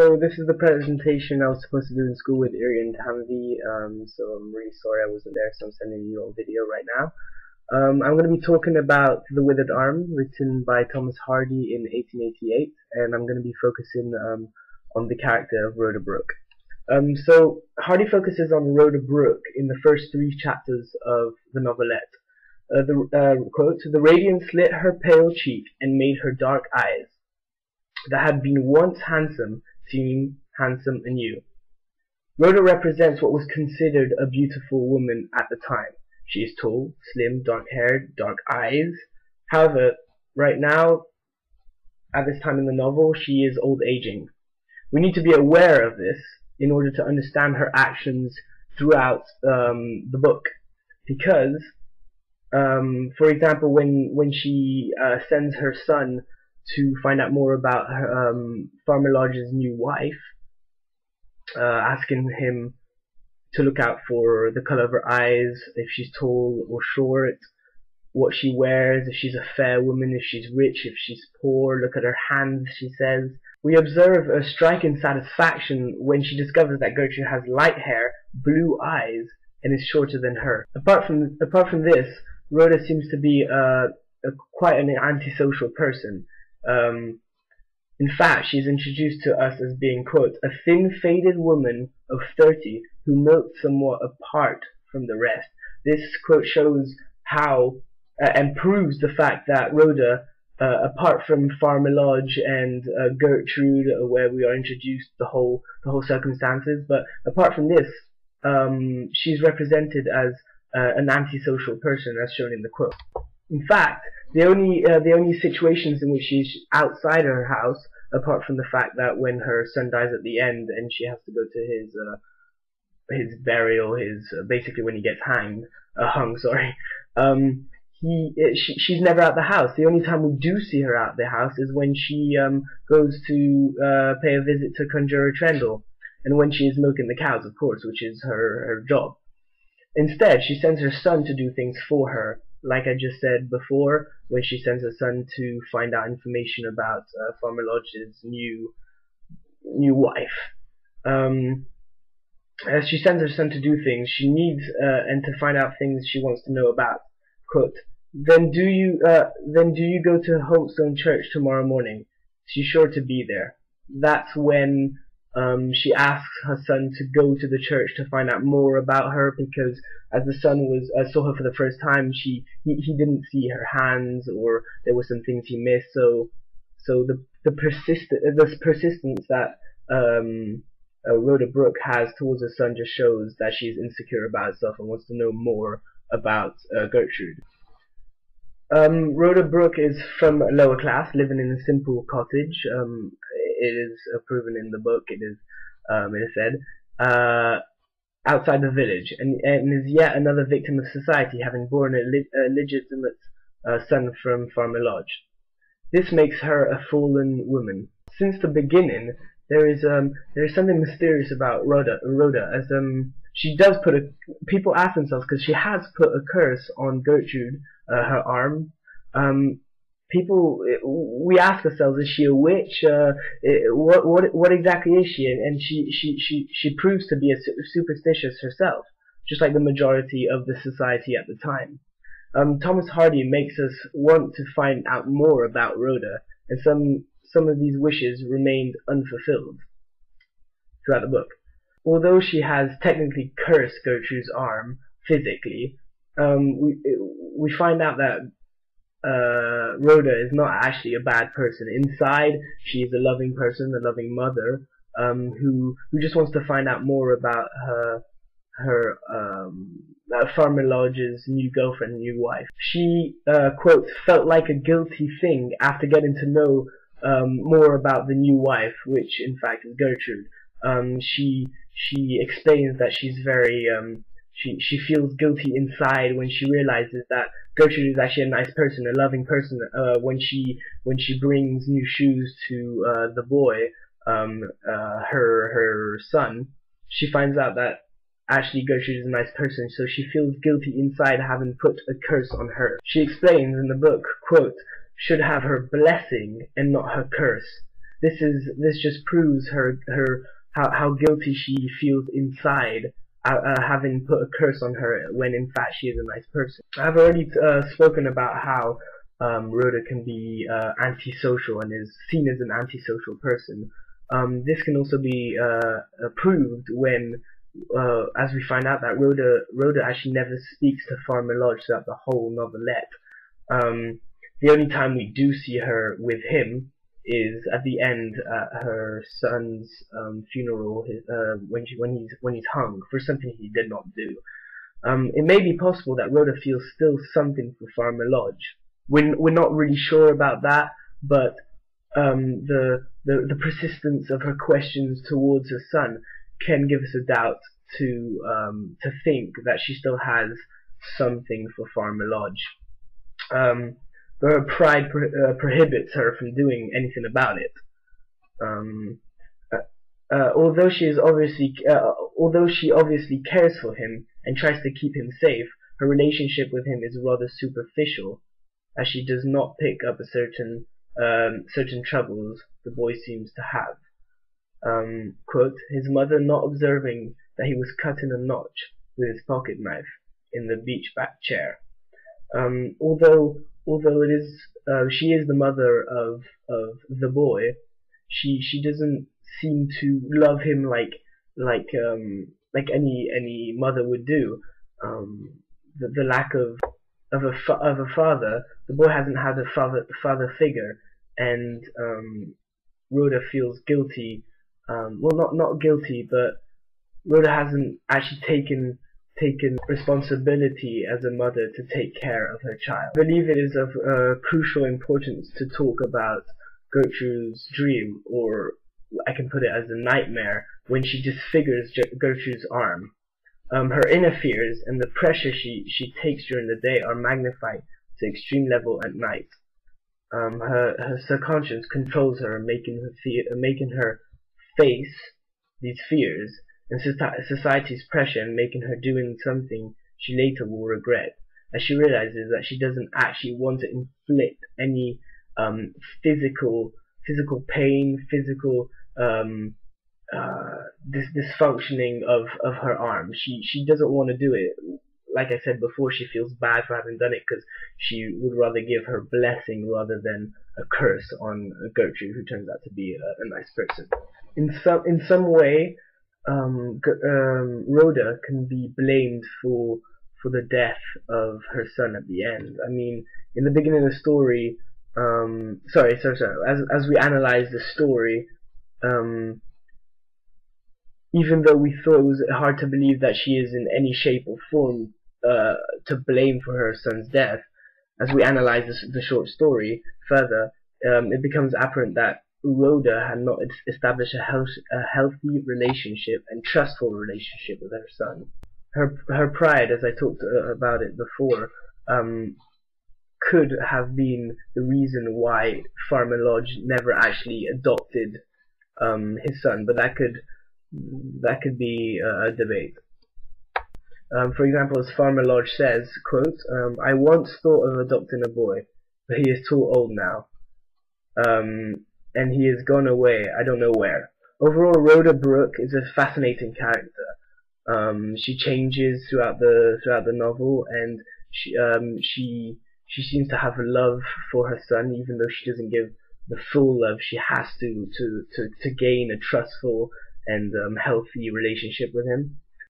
So this is the presentation I was supposed to do in school with Iri and Hamdi. So I'm really sorry I wasn't there, so I'm sending you a video right now. I'm going to be talking about The Withered Arm, written by Thomas Hardy in 1888, and I'm going to be focusing on the character of Rhoda Brooke. So Hardy focuses on Rhoda Brooke in the first three chapters of the novelette. Quote, "The radiance lit her pale cheek and made her dark eyes, that had been once handsome, seem handsome anew." Rhoda represents what was considered a beautiful woman at the time. She is tall, slim, dark-haired, dark eyes. However, right now, at this time in the novel, she is old-aging. We need to be aware of this in order to understand her actions throughout the book. Because, for example, when she sends her son to find out more about her, Farmer Lodge's new wife, asking him to look out for the color of her eyes, if she's tall or short, what she wears, if she's a fair woman, if she's rich, if she's poor, look at her hands, she says. We observe a striking satisfaction when she discovers that Gertrude has light hair, blue eyes, and is shorter than her. Apart from this, Rhoda seems to be quite an antisocial person. In fact, she's introduced to us as being, quote, "a thin, faded woman of 30 who milked somewhat apart from the rest." This quote shows how and proves the fact that Rhoda, apart from Farmer Lodge and Gertrude, where we are introduced the whole circumstances, but apart from this, she's represented as an antisocial person, as shown in the quote. In fact, the only situations in which she's outside her house, apart from the fact that when her son dies at the end and she has to go to his burial, basically when he gets hung, sorry. She's never out the house. The only time we do see her out the house is when she goes to pay a visit to Conjurer Trendle, and when she is milking the cows, of course, which is her job. Instead, she sends her son to do things for her, like I just said before, when she sends her son to find out information about Farmer Lodge's new wife. As she sends her son to do things she needs and to find out things she wants to know about. Quote, then do you go to Holtstone Church tomorrow morning? She's sure to be there." That's when she asks her son to go to the church to find out more about her, because as the son saw her for the first time, he didn't see her hands, or there were some things he missed. So the persistence that Rhoda Brooke has towards her son just shows that she's insecure about herself and wants to know more about Gertrude. Rhoda Brooke is from a lower class, living in a simple cottage. It is proven in the book. It is said outside the village, and is yet another victim of society, having borne a legitimate son from Farmer Lodge. This makes her a fallen woman. Since the beginning, there is something mysterious about Rhoda, as she does people ask themselves, because she has put a curse on Gertrude, her arm. We ask ourselves, is she a witch? What exactly is she? And she proves to be superstitious herself, just like the majority of the society at the time. Thomas Hardy makes us want to find out more about Rhoda, and some of these wishes remained unfulfilled throughout the book. Although she has technically cursed Gertrude's arm physically, we find out that Rhoda is not actually a bad person. Inside, she is a loving person, a loving mother, who just wants to find out more about her Farmer Lodge's new girlfriend, new wife. She, quote, "felt like a guilty thing after getting to know more about the new wife," which in fact is Gertrude. She explains that she's very she feels guilty inside when she realizes that Gertrude is actually a nice person, a loving person. When she brings new shoes to the boy, her son, she finds out that actually Gertrude is a nice person, so she feels guilty inside having put a curse on her. She explains in the book, quote, "should have her blessing and not her curse." this just proves how guilty she feels inside, having put a curse on her when in fact she is a nice person. I've already spoken about how Rhoda can be antisocial and is seen as an antisocial person. This can also be proved when, as we find out that Rhoda actually never speaks to Farmer Lodge throughout the whole novelette. The only time we do see her with him is at the end at her son's funeral, when he's hung for something he did not do. It may be possible that Rhoda feels still something for Farmer Lodge. We're not really sure about that, but the persistence of her questions towards her son can give us a doubt to think that she still has something for Farmer Lodge. But her pride prohibits her from doing anything about it. Although she obviously cares for him and tries to keep him safe, her relationship with him is rather superficial, as she does not pick up a certain troubles the boy seems to have. Quote, his mother not observing that he was cutting a notch with his pocket knife in the beach-back chair. Although she is the mother of the boy, she doesn't seem to love him like any mother would do. The lack of a father, the boy hasn't had a father figure, and Rhoda feels guilty. Well, not guilty, but Rhoda hasn't actually taken responsibility as a mother to take care of her child. I believe it is of crucial importance to talk about Gertrude's dream, or I can put it as a nightmare, when she disfigures Gertrude's arm. Her inner fears and the pressure she takes during the day are magnified to extreme level at night. Her subconscious controls her, making her face these fears and society's pressure, and making her doing something she later will regret, as she realizes that she doesn't actually want to inflict any physical pain, physical dysfunctioning of her arm. She doesn't want to do it. Like I said before, she feels bad for having done it because she would rather give her blessing rather than a curse on Gertrude, who turns out to be a nice person. In some way, Rhoda can be blamed for the death of her son at the end. I mean, in the beginning of the story, as we analyze the story, even though we thought it was hard to believe that she is in any shape or form to blame for her son's death, as we analyze the short story further, it becomes apparent that Rhoda had not established a healthy relationship and trustful relationship with her son. Her pride, as I talked about it before, could have been the reason why Farmer Lodge never actually adopted his son, but that could be a debate. For example, as Farmer Lodge says, quote, I once thought of adopting a boy, but he is too old now. And he has gone away, I don't know where. Overall, Rhoda Brooke is a fascinating character. She changes throughout the novel, and she seems to have a love for her son, even though she doesn't give the full love she has to gain a trustful and healthy relationship with him.